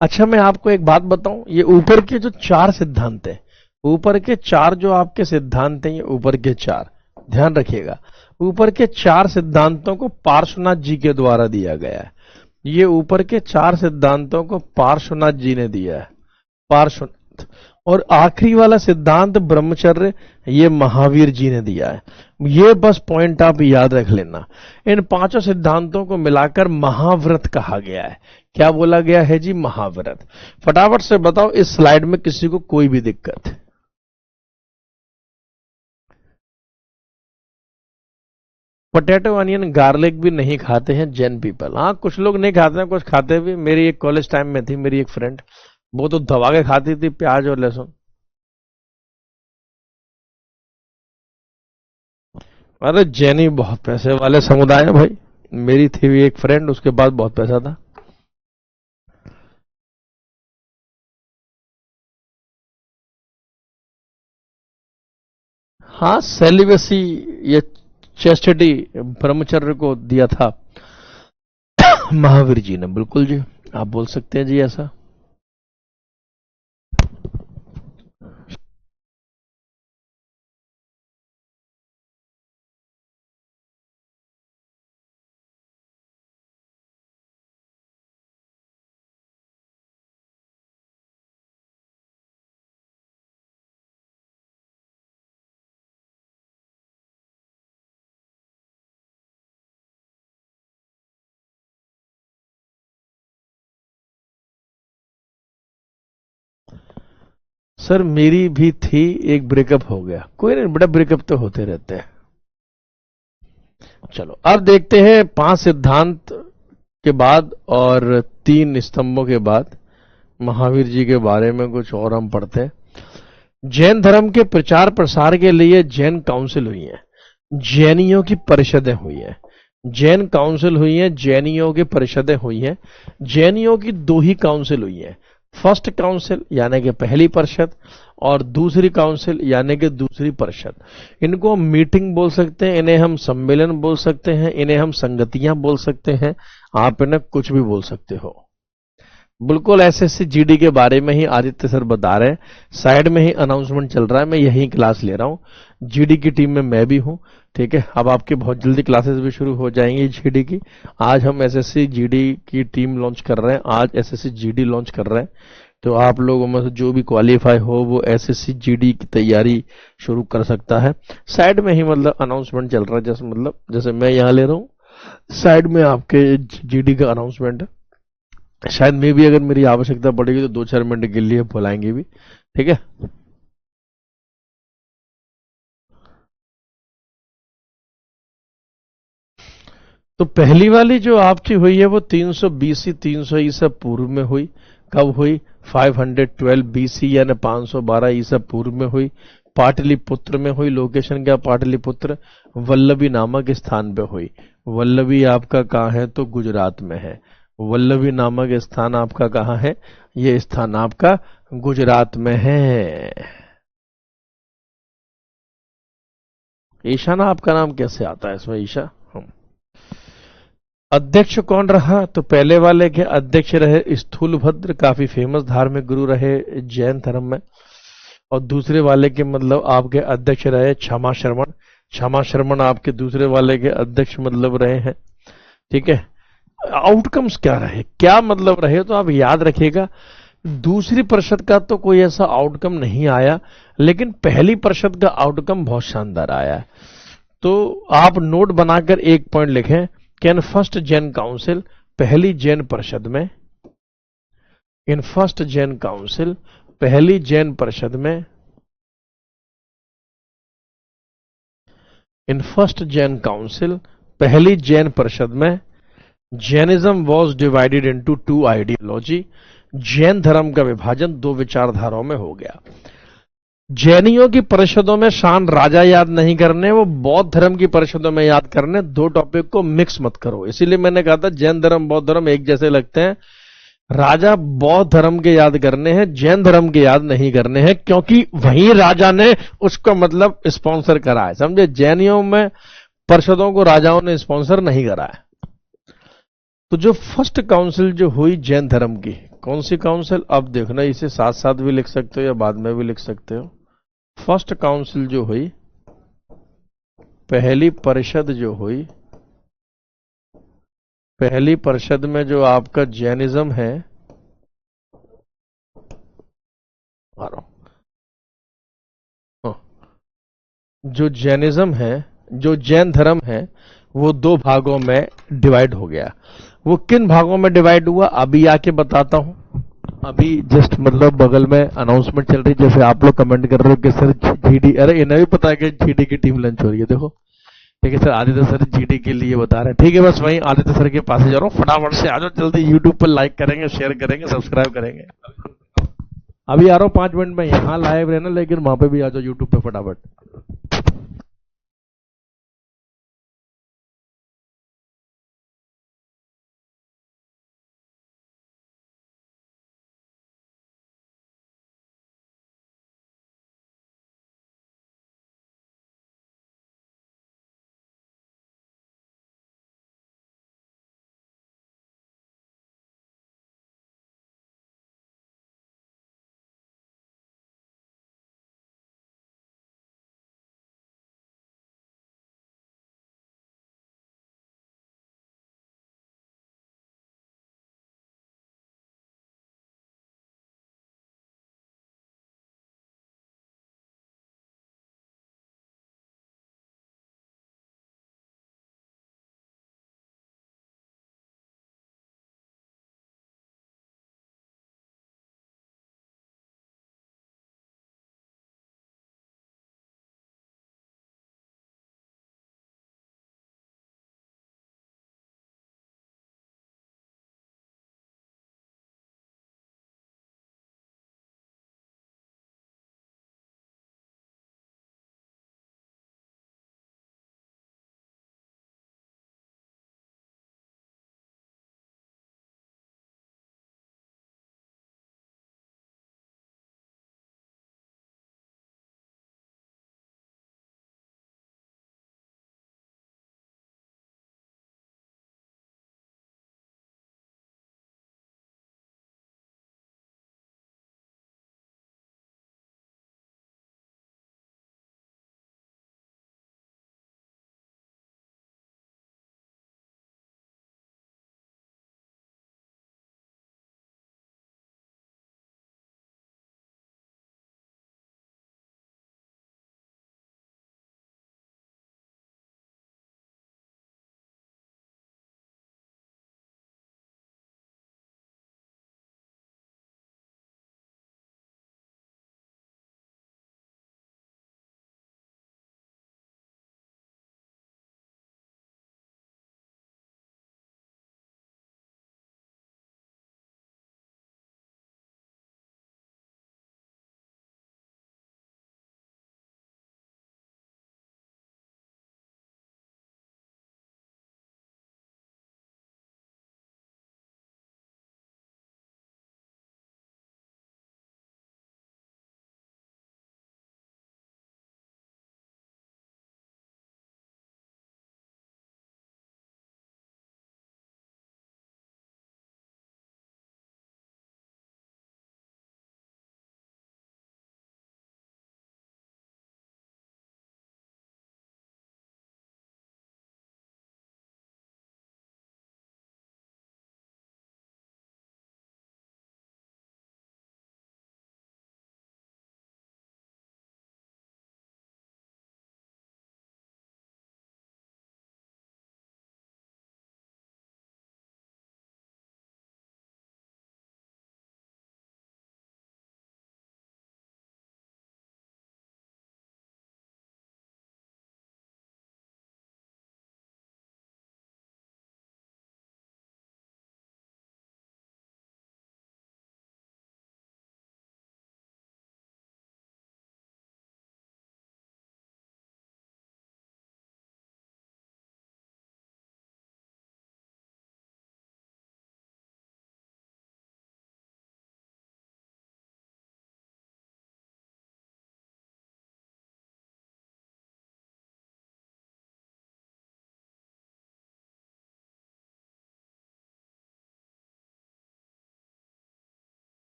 अच्छा मैं आपको एक बात बताऊं, ये ऊपर के जो 4 सिद्धांत हैं, ऊपर के 4 जो आपके सिद्धांत हैं, ये ऊपर के 4 ध्यान रखिएगा, ऊपर के 4 सिद्धांतों को पार्श्वनाथ जी के द्वारा दिया गया है। ये ऊपर के 4 सिद्धांतों को पार्श्वनाथ जी ने दिया है, पार्श्वनाथ। और आखिरी वाला सिद्धांत ब्रह्मचर्य, ये महावीर जी ने दिया है। ये बस पॉइंट आप याद रख लेना। इन 5 सिद्धांतों को मिलाकर महाव्रत कहा गया है। क्या बोला गया है जी? महाव्रत। फटाफट से बताओ इस स्लाइड में किसी को कोई भी दिक्कत? पोटैटो अनियन गार्लिक भी नहीं खाते हैं जैन पीपल। हाँ कुछ लोग नहीं खाते हैं, कुछ खाते भी। मेरी एक कॉलेज टाइम में थी मेरी एक फ्रेंड, वो तो दबा के खाती थी प्याज और लहसुन। अरे जैनी बहुत पैसे वाले समुदाय है भाई। मेरी थी भी एक फ्रेंड, उसके पास बहुत पैसा था। हाँ सेलिबेसी, ये चेस्टिटी, ब्रह्मचर्य को दिया था महावीर जी ने। बिल्कुल जी, आप बोल सकते हैं जी ऐसा। सर मेरी भी थी, एक ब्रेकअप हो गया। कोई नहीं, बड़ा ब्रेकअप तो होते रहते हैं। चलो अब देखते हैं 5 सिद्धांत के बाद और 3 स्तंभों के बाद महावीर जी के बारे में कुछ और हम पढ़ते हैं। जैन धर्म के प्रचार प्रसार के लिए जैन काउंसिल हुई है, जैनियों की परिषदें हुई हैं। जैन काउंसिल हुई है, जैनियों की परिषदें हुई हैं। जैनियों की 2 ही काउंसिल हुई है, फर्स्ट काउंसिल यानी कि पहली परिषद, और दूसरी काउंसिल यानी कि दूसरी परिषद। इनको हम मीटिंग बोल सकते हैं, इन्हें हम सम्मेलन बोल सकते हैं, इन्हें हम संगतियां बोल सकते हैं, आप इन्हें कुछ भी बोल सकते हो। बिल्कुल एसएससी जीडी के बारे में ही आदित्य सर बता रहे हैं। साइड में ही अनाउंसमेंट चल रहा है, मैं यही क्लास ले रहा हूँ। जीडी की टीम में मैं भी हूँ। ठीक है, अब आपकी बहुत जल्दी क्लासेस भी शुरू हो जाएंगी जीडी की। आज हम एसएससी जीडी की टीम लॉन्च कर रहे हैं, आज एसएससी जीडी लॉन्च कर रहे हैं। तो आप लोगों में से जो भी क्वालिफाई हो वो एसएससी जीडी की तैयारी शुरू कर सकता है। साइड में ही मतलब अनाउंसमेंट चल रहा है, जैसे मतलब जैसे मैं यहाँ ले रहा हूँ, साइड में आपके जीडी का अनाउंसमेंट है। शायद मे भी अगर मेरी आवश्यकता पड़ेगी तो 2-4 मिनट के लिए बुलाएंगे भी। ठीक है। तो पहली वाली जो आपकी हुई है वो 320 300 ईसा पूर्व में हुई। कब हुई? 512 बीसी यानी 512 ईसा पूर्व में हुई। पाटलिपुत्र में हुई। लोकेशन क्या? पाटलिपुत्र। वल्लभी नामक स्थान पे हुई। वल्लभी आपका कहाँ है? तो गुजरात में है। वल्लभी नामक स्थान आपका कहाँ है? ये स्थान आपका गुजरात में है। ईशाना आपका नाम कैसे आता है इसमें? ईशा। हम अध्यक्ष कौन रहा? तो पहले वाले के अध्यक्ष रहे स्थूलभद्र, काफी फेमस धार्मिक गुरु रहे जैन धर्म में। और दूसरे वाले के मतलब आपके अध्यक्ष रहे क्षमा शर्मण। क्षमा शर्मण आपके दूसरे वाले के अध्यक्ष मतलब रहे हैं। ठीक है। आउटकम्स क्या रहे, क्या मतलब रहे, तो आप याद रखिएगा। दूसरी परिषद का तो कोई ऐसा आउटकम नहीं आया, लेकिन पहली परिषद का आउटकम बहुत शानदार आया है। तो आप नोट बनाकर एक पॉइंट लिखें। कैन फर्स्ट जैन काउंसिल, पहली जैन परिषद में, इन फर्स्ट जैन काउंसिल, पहली जैन परिषद में, इन फर्स्ट जैन काउंसिल, पहली जैन परिषद में, Jainism was divided into two ideology, Jain धर्म का विभाजन दो विचारधाराओं में हो गया। जैनियों की परिषदों में शान राजा याद नहीं करने, वो बौद्ध धर्म की परिषदों में याद करने। दो टॉपिक को मिक्स मत करो, इसीलिए मैंने कहा था जैन धर्म बौद्ध धर्म एक जैसे लगते हैं। राजा बौद्ध धर्म के याद करने हैं, जैन धर्म के याद नहीं करने हैं, क्योंकि वही राजा ने उसको मतलब स्पॉन्सर करा है, समझे? जैनियों में परिषदों को राजाओं ने स्पॉन्सर नहीं करा है। तो जो फर्स्ट काउंसिल जो हुई जैन धर्म की, कौन सी काउंसिल? अब देखना, इसे साथ साथ भी लिख सकते हो या बाद में भी लिख सकते हो। फर्स्ट काउंसिल जो हुई, पहली परिषद जो हुई, पहली परिषद में जो आपका जैनिज्म है, आ रहा हूं, हाँ, जो जैनिज्म है, जो जैन धर्म है, वो दो भागों में डिवाइड हो गया। वो किन भागों में डिवाइड हुआ अभी आके बताता हूं। अभी जस्ट मतलब बगल में अनाउंसमेंट चल रही, जैसे आप लोग कमेंट कर रहे हो कि सर जीडी, अरे इन्हें भी पता है कि जीडी की टीम लंच हो रही है, देखो। ठीक है सर, आदित्य सर जीडी के लिए बता रहे हैं। ठीक है, बस वहीं आदित्य सर के पास ही जा रहा हूँ, फटाफट से आ जाओ जल्दी। यूट्यूब पर लाइक करेंगे, शेयर करेंगे, सब्सक्राइब करेंगे। अभी आ रहा हूँ 5 मिनट में, यहाँ लाइव रहना, लेकिन वहां पे भी आ जाओ यूट्यूब पे फटाफट।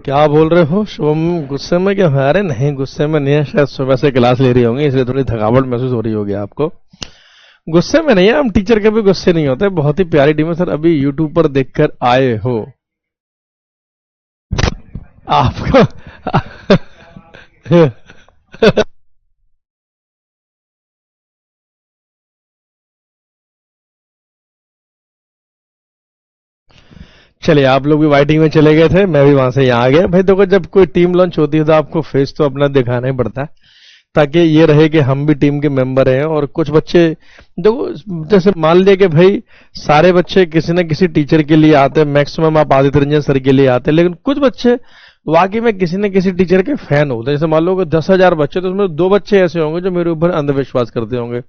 क्या बोल रहे हो शुभम? गुस्से में क्या? अरे नहीं, गुस्से में नहीं है, शायद सुबह से क्लास ले रही होंगी इसलिए थोड़ी थकावट महसूस हो रही होगी आपको। गुस्से में नहीं है, हम टीचर कभी गुस्से नहीं होते, बहुत ही प्यारी टीम है सर। अभी यूट्यूब पर देखकर आए हो आपको। चलिए, आप लोग भी वाइटिंग में चले गए थे, मैं भी वहां से यहाँ आ गया। भाई देखो, जब कोई टीम लॉन्च होती है तो आपको फेस तो अपना दिखाना ही पड़ता है, ताकि ये रहे कि हम भी टीम के मेंबर हैं। और कुछ बच्चे देखो, जैसे मान लिया कि भाई सारे बच्चे किसी न किसी टीचर के लिए आते हैं, मैक्सिमम आप आदित्य रंजन सर के लिए आते हैं, लेकिन कुछ बच्चे वाकई में किसी न किसी टीचर के फैन होते हैं। जैसे मान लो कि 10,000 बच्चे, तो उसमें 2 बच्चे ऐसे होंगे जो मेरे ऊपर अंधविश्वास करते होंगे,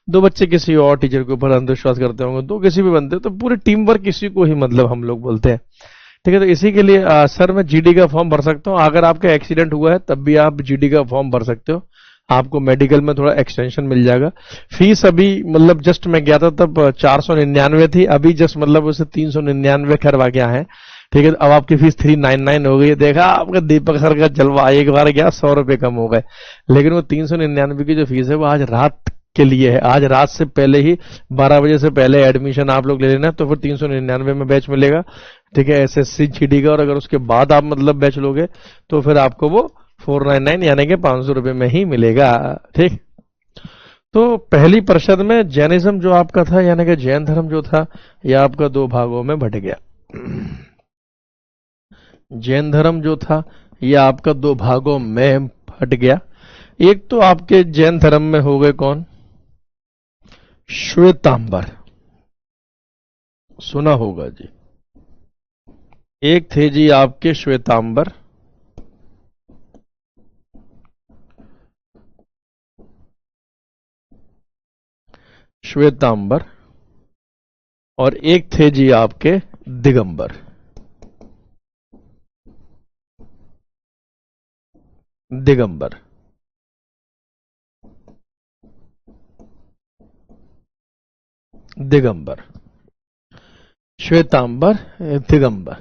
2 बच्चे किसी और टीचर के ऊपर अंधविश्वास करते होंगे, 2 किसी भी बनते, तो पूरी टीम वर्क किसी को ही मतलब हम लोग बोलते हैं। ठीक है, तो इसी के लिए सर मैं जीडी का फॉर्म भर सकता हूँ। अगर आपका एक्सीडेंट हुआ है तब भी आप जीडी का फॉर्म भर सकते हो, आपको मेडिकल में थोड़ा एक्सटेंशन मिल जाएगा। फीस अभी मतलब जस्ट मैं गया था तब 499 थी, अभी जस्ट मतलब उसे 399 करवा के आए हैं। ठीक है, अब आपकी फीस 399 हो गई है। देखा आपका दीपक सर का जलवा, एक बार गया 100 रुपए कम हो गए, लेकिन वो 399 की जो फीस है वो आज रात के लिए है। आज रात से पहले ही 12 बजे से पहले एडमिशन आप लोग ले लेना, तो फिर 399 में बैच मिलेगा। ठीक है, एसएससी जीडी का। और अगर उसके बाद आप मतलब बैच लोगे तो फिर आपको वो 499 यानी कि 500 रुपए में ही मिलेगा। ठीक, तो पहली परिषद में जैनिज्म जो आपका था, यानी कि जैन धर्म जो था, यह आपका 2 भागों में बट गया। जैन धर्म जो था यह आपका 2 भागों में बट गया। एक तो आपके जैन धर्म में हो गए कौन? श्वेतांबर, सुना होगा जी। एक थे जी आपके श्वेतांबर, श्वेतांबर, और एक थे जी आपके दिगंबर। दिगंबर, दिगंबर, श्वेतांबर, दिगंबर।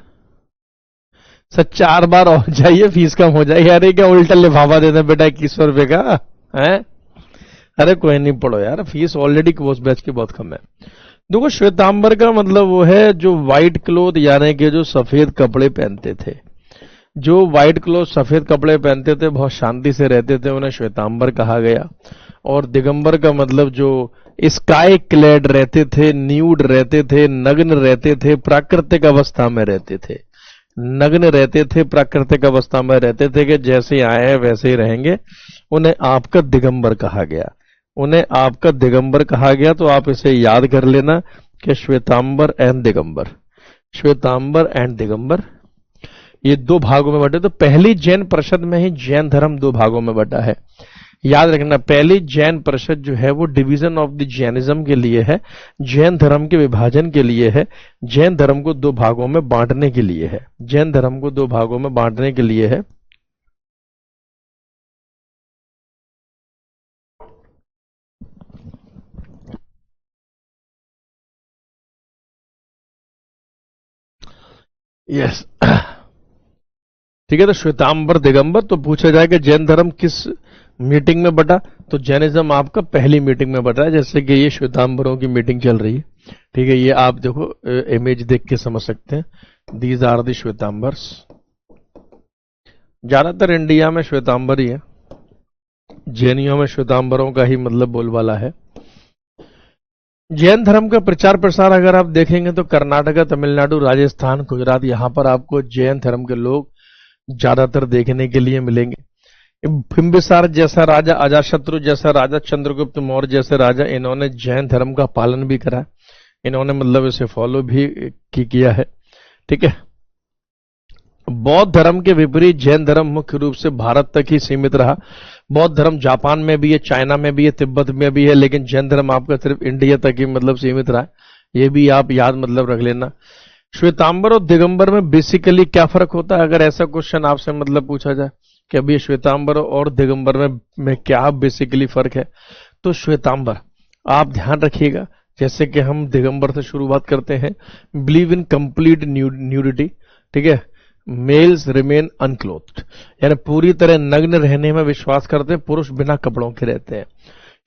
सर 4 बार और जाइए, फीस कम हो जाएगी। अरे क्या उल्टा लिफाफा देते बेटा 2100 रुपए का है? अरे कोई नहीं, पढ़ो यार, फीस ऑलरेडी कोर्स बैच की बहुत कम है। देखो, श्वेतांबर का मतलब वो है जो व्हाइट क्लोथ यानी कि जो सफेद कपड़े पहनते थे। जो व्हाइट क्लोथ सफेद कपड़े पहनते थे, बहुत शांति से रहते थे, उन्हें श्वेतांबर कहा गया। और दिगंबर का मतलब जो स्काई क्लेड रहते थे, न्यूड रहते थे, नग्न रहते थे, प्राकृतिक अवस्था में रहते थे। नग्न रहते थे, प्राकृतिक अवस्था में रहते थे कि जैसे आए हैं वैसे ही रहेंगे, उन्हें आपका दिगंबर कहा गया। उन्हें आपका दिगंबर कहा गया। तो आप इसे याद कर लेना कि श्वेतांबर एंड दिगंबर, श्वेतांबर एंड दिगंबर, ये 2 भागों में बटे। तो पहली जैन परिषद में ही जैन धर्म 2 भागों में बटा है। याद रखना, पहली जैन परिषद जो है वो डिवीजन ऑफ द जैनिज्म के लिए है, जैन धर्म के विभाजन के लिए है, जैन धर्म को 2 भागों में बांटने के लिए है, जैन धर्म को 2 भागों में बांटने के लिए है। यस, ठीक है। तो श्वेतांबर दिगंबर। तो पूछा जाए कि जैन धर्म किस मीटिंग में बटा, तो जैनिज्म आपका पहली मीटिंग में बटा है। जैसे कि ये श्वेतांबरों की मीटिंग चल रही है। ठीक है, ये आप देखो इमेज देख के समझ सकते हैं। These are the Shvetambars. ज्यादातर इंडिया में श्वेतांबर ही है, जैनियों में श्वेतांबरों का ही मतलब बोलबाला है। जैन धर्म का प्रचार प्रसार अगर आप देखेंगे तो कर्नाटका, तमिलनाडु, राजस्थान, गुजरात, यहां पर आपको जैन धर्म के लोग ज्यादातर देखने के लिए मिलेंगे। बिंबिसार जैसा राजा, अजाशत्रु जैसा राजा, चंद्रगुप्त मौर्य जैसे राजा, इन्होंने जैन धर्म का पालन भी करा, इन्होंने मतलब इसे फॉलो भी किया है। ठीक है, बौद्ध धर्म के विपरीत जैन धर्म मुख्य रूप से भारत तक ही सीमित रहा। बौद्ध धर्म जापान में भी है, चाइना में भी है, तिब्बत में भी है, लेकिन जैन धर्म आपका सिर्फ इंडिया तक ही मतलब सीमित रहा। ये भी आप याद मतलब रख लेना। श्वेतांबर और दिगंबर में बेसिकली क्या फर्क होता है, अगर ऐसा क्वेश्चन आपसे मतलब पूछा जाए कि अभी श्वेतांबर और दिगंबर में क्या बेसिकली फर्क है, तो श्वेतांबर आप ध्यान रखिएगा, जैसे कि हम दिगंबर से शुरुआत करते हैं, बिलीव इन कंप्लीट न्यूडिटी। ठीक है, मेल्स रिमेन अनक्लोथ्ड, यानी पूरी तरह नग्न रहने में विश्वास करते हैं, पुरुष बिना कपड़ों के रहते हैं।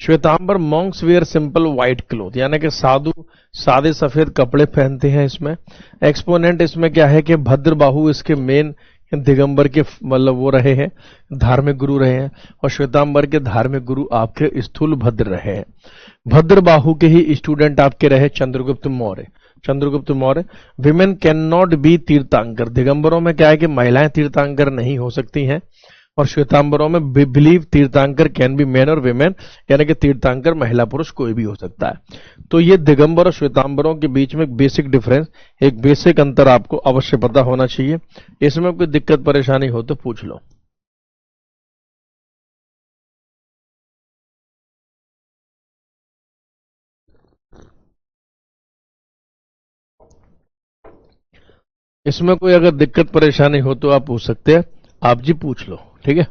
Shwetambar monks wear simple white cloth, यानी कि साधु सादे सफेद कपड़े पहनते हैं। इसमें एक्सपोनेंट इसमें क्या है कि भद्रबाहु इसके मेन दिगंबर के मतलब वो रहे हैं, धार्मिक गुरु रहे हैं, और श्वेतांबर के धार्मिक गुरु आपके स्थूल भद्र रहे हैं। भद्रबाहु के ही स्टूडेंट आपके रहे Chandragupta Maurya. Chandragupta Maurya. Women can not be tirthankar, दिगंबरों में क्या है कि महिलाएं तीर्थांकर नहीं हो सकती हैं, और श्वेतांबरों में believe Teerthanker can be man और विमेन, यानी कि तीर्थांकर महिला पुरुष कोई भी हो सकता है। तो ये दिगंबर और श्वेतांबरों के बीच में एक बेसिक डिफरेंस, एक बेसिक अंतर आपको अवश्य पता होना चाहिए। इसमें कोई दिक्कत परेशानी हो तो पूछ लो। इसमें कोई अगर दिक्कत परेशानी हो तो आप पूछ सकते हैं, आप जी पूछ लो, ठीक है।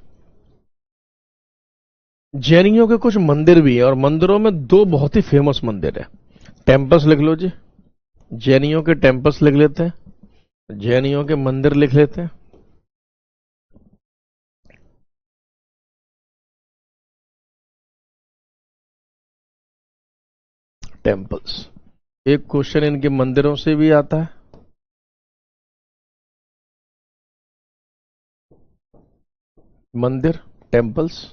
जैनियों के कुछ मंदिर भी है, और मंदिरों में दो बहुत ही फेमस मंदिर है। टेम्पल्स लिख लो जी, जैनियों के टेम्पल्स लिख लेते हैं, जैनियों के मंदिर लिख लेते हैं। टेम्पल्स, एक क्वेश्चन इनके मंदिरों से भी आता है। मंदिर, टेम्पल्स।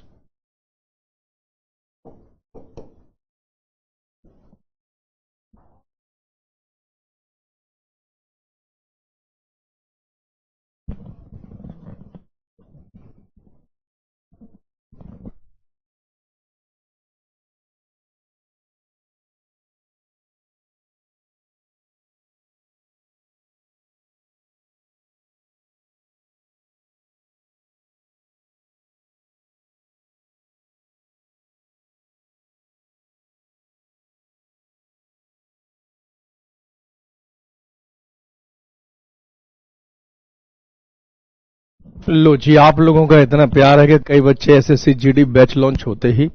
लो जी, आप लोगों का इतना प्यार है कि कई बच्चे एसएससी जीडी बैच लॉन्च होते ही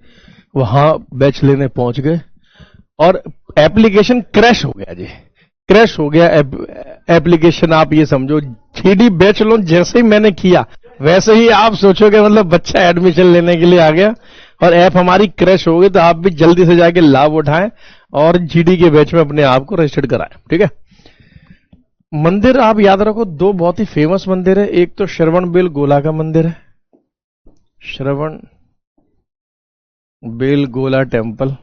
वहां बैच लेने पहुंच गए, और एप्लीकेशन क्रैश हो गया जी। क्रैश हो गया एप्लीकेशन, आप ये समझो जीडी बैच लॉन्च जैसे ही मैंने किया वैसे ही आप सोचोगे मतलब बच्चा एडमिशन लेने के लिए आ गया, और ऐप हमारी क्रैश हो गई। तो आप भी जल्दी से जाके लाभ उठाएं और जीडी के बैच में अपने आप को रजिस्टर्ड कराएं, ठीक है। मंदिर आप याद रखो, दो बहुत ही फेमस मंदिर है। एक तो श्रवण बेल गोला का मंदिर है, श्रवण बेल गोला टेम्पल,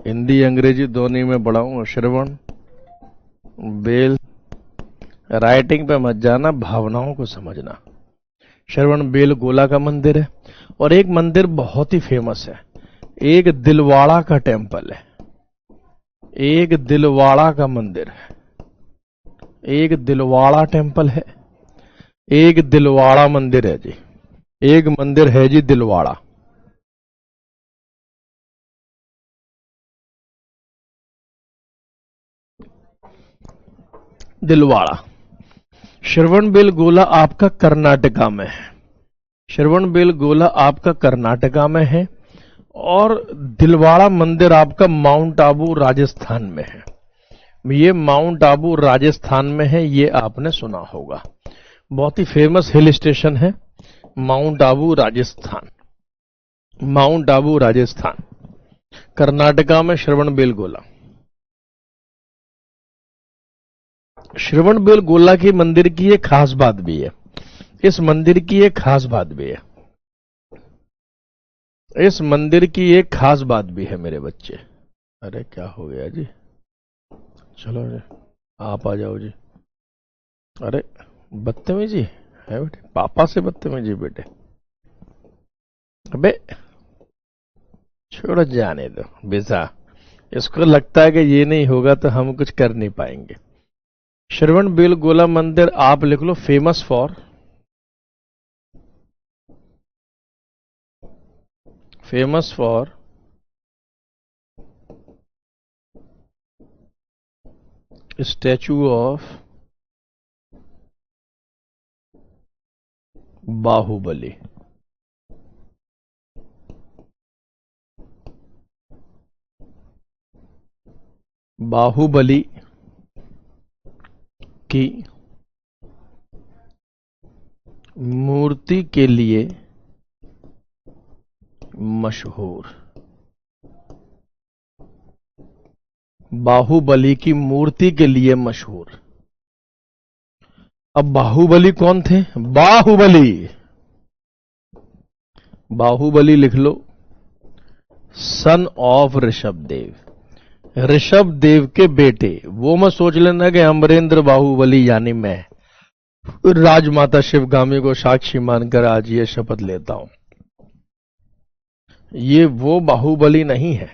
हिंदी अंग्रेजी दोनों में पढ़ा हूं। श्रवण बेल, राइटिंग पे मत जाना, भावनाओं को समझना। श्रवण बेल गोला का मंदिर है। और एक मंदिर बहुत ही फेमस है, एक दिलवाड़ा का टेम्पल है, एक दिलवाड़ा का मंदिर है, एक दिलवाड़ा टेम्पल है, एक दिलवाड़ा मंदिर है जी, एक मंदिर है जी दिलवाड़ा। दिलवाड़ा। श्रवण गोला आपका कर्नाटका में है, श्रवण गोला आपका कर्नाटका में है, और दिलवाड़ा मंदिर आपका माउंट आबू राजस्थान में है। ये माउंट आबू राजस्थान में है, ये आपने सुना होगा, बहुत ही फेमस हिल स्टेशन है माउंट आबू राजस्थान। माउंट आबू राजस्थान, कर्नाटका में श्रवण गोला। श्रवण गोला की मंदिर की एक खास बात भी है, इस मंदिर की एक खास बात भी है, इस मंदिर की एक खास बात भी है मेरे बच्चे। अरे क्या हो गया जी, चलो जी आप आ जाओ जी। अरे बदतमीजी है बेटे, पापा से बदतमीजी बेटे। अबे छोड़ो, जाने दो बेजा, इसको लगता है कि ये नहीं होगा तो हम कुछ कर नहीं पाएंगे। श्रवण गोला मंदिर आप लिख लो, famous for, famous for statue of Bahubali. Bahubali की मूर्ति के लिए मशहूर। बाहुबली की मूर्ति के लिए मशहूर। अब बाहुबली कौन थे? बाहुबली, बाहुबली लिख लो, सन ऑफ ऋषभ देव, ऋषभ देव के बेटे। वो मत सोच लेना कि अमरेंद्र बाहुबली यानी मैं राजमाता शिवगामी को साक्षी मानकर आज ये शपथ लेता हूं। ये वो बाहुबली नहीं है।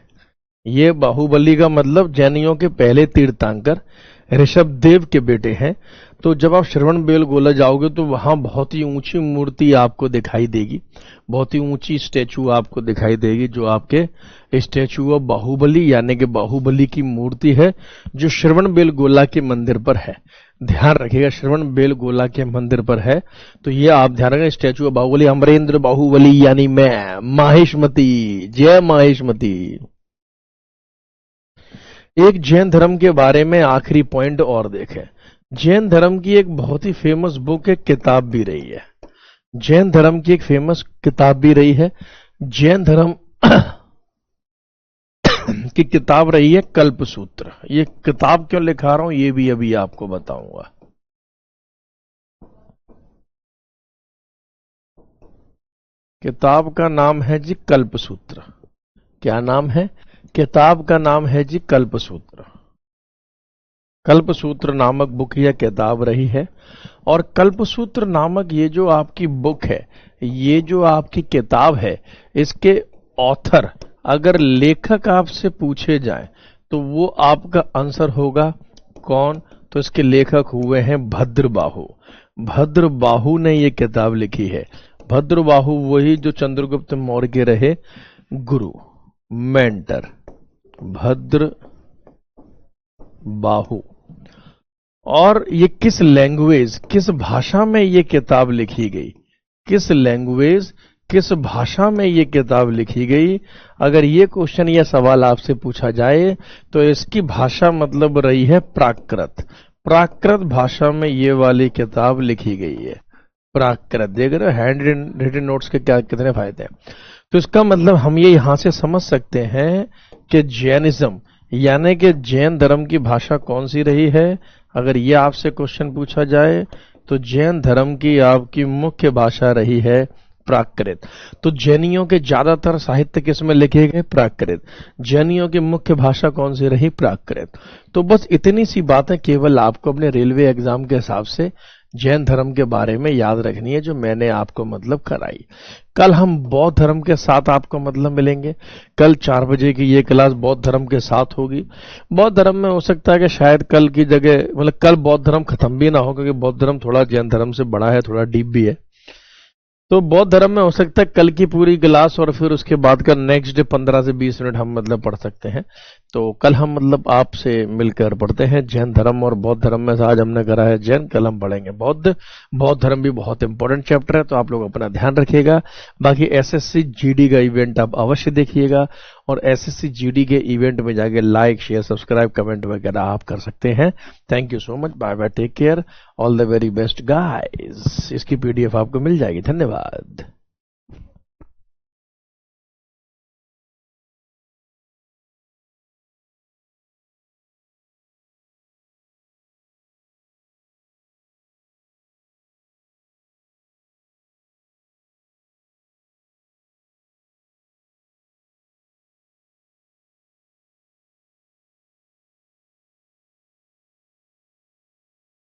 ये बाहुबली का मतलब जैनियों के पहले तीर्थंकर ऋषभ देव के बेटे हैं। तो जब आप श्रवण बेलगोला जाओगे तो वहां बहुत ही ऊंची मूर्ति आपको दिखाई देगी, बहुत ही ऊंची स्टैचू आपको दिखाई देगी, जो आपके स्टैचू ऑफ बाहुबली यानी कि बाहुबली की मूर्ति है, जो श्रवण बेलगोला के मंदिर पर है। ध्यान रखिएगा, श्रवण बेलगोला के मंदिर पर है। तो ये आप ध्यान रखें, स्टैचू ऑफ बाहुबली, अमरेंद्र बाहुबली यानी मैं, माहेशमती, जय माहेशमती। एक जैन धर्म के बारे में आखिरी पॉइंट और देखें। जैन धर्म की एक बहुत ही फेमस बुक, एक किताब भी रही है। जैन धर्म की एक फेमस किताब भी रही है। जैन धर्म की किताब रही है कल्पसूत्र। ये किताब क्यों लिखा रहा हूं ये भी अभी आपको बताऊंगा। किताब का नाम है जी कल्पसूत्र। क्या नाम है? किताब का नाम है जी कल्पसूत्र। कल्पसूत्र नामक बुक या किताब रही है। और कल्पसूत्र नामक ये जो आपकी बुक है, ये जो आपकी किताब है, इसके ऑथर अगर लेखक आपसे पूछे जाए तो वो आपका आंसर होगा कौन? तो इसके लेखक हुए हैं भद्रबाहु। भद्रबाहु ने ये किताब लिखी है। भद्रबाहु वही जो चंद्रगुप्त मौर्य के रहे गुरु, मेंटर, भद्रबाहु। और ये किस लैंग्वेज, किस भाषा में ये किताब लिखी गई? किस लैंग्वेज, किस भाषा में ये किताब लिखी गई? अगर ये क्वेश्चन या सवाल आपसे पूछा जाए तो इसकी भाषा मतलब रही है प्राकृत। प्राकृत भाषा में ये वाली किताब लिखी गई है। प्राकृत, देख रहे हो हैंड रिटन नोट्स के क्या कितने फायदे हैं। तो इसका मतलब हम ये यहां से समझ सकते हैं कि जैनिज्म यानी कि जैन धर्म की भाषा कौन सी रही है। अगर ये आपसे क्वेश्चन पूछा जाए तो जैन धर्म की आपकी मुख्य भाषा रही है प्राकृत। तो जैनियों के ज्यादातर साहित्य किस में लिखे गए? प्राकृत। जैनियों की मुख्य भाषा कौन सी रही? प्राकृत। तो बस इतनी सी बातें केवल आपको अपने रेलवे एग्जाम के हिसाब से जैन धर्म के बारे में याद रखनी है, जो मैंने आपको मतलब कराई। कल हम बौद्ध धर्म के साथ आपको मतलब मिलेंगे। कल 4 बजे की ये क्लास बौद्ध धर्म के साथ होगी। बौद्ध धर्म में हो सकता है कि शायद कल की जगह मतलब कल बौद्ध धर्म खत्म भी ना हो, क्योंकि बौद्ध धर्म थोड़ा जैन धर्म से बड़ा है, थोड़ा डीप भी है। तो बौद्ध धर्म में हो सकता है कल की पूरी क्लास और फिर उसके बाद का नेक्स्ट डे 15 से 20 मिनट हम मतलब पढ़ सकते हैं। तो कल हम मतलब आपसे मिलकर पढ़ते हैं जैन धर्म और बौद्ध धर्म में से आज हमने करा है जैन, कल हम पढ़ेंगे बौद्ध। बौद्ध धर्म भी बहुत इंपॉर्टेंट चैप्टर है, तो आप लोग अपना ध्यान रखिएगा। बाकी एसएससी जीडी का इवेंट आप अवश्य देखिएगा और एसएससी जीडी के इवेंट में जाके लाइक, शेयर, सब्सक्राइब, कमेंट वगैरह आप कर सकते हैं। Thank you so much, bye bye, take care, all the very best guys. इसकी पीडीएफ आपको मिल जाएगी। धन्यवाद।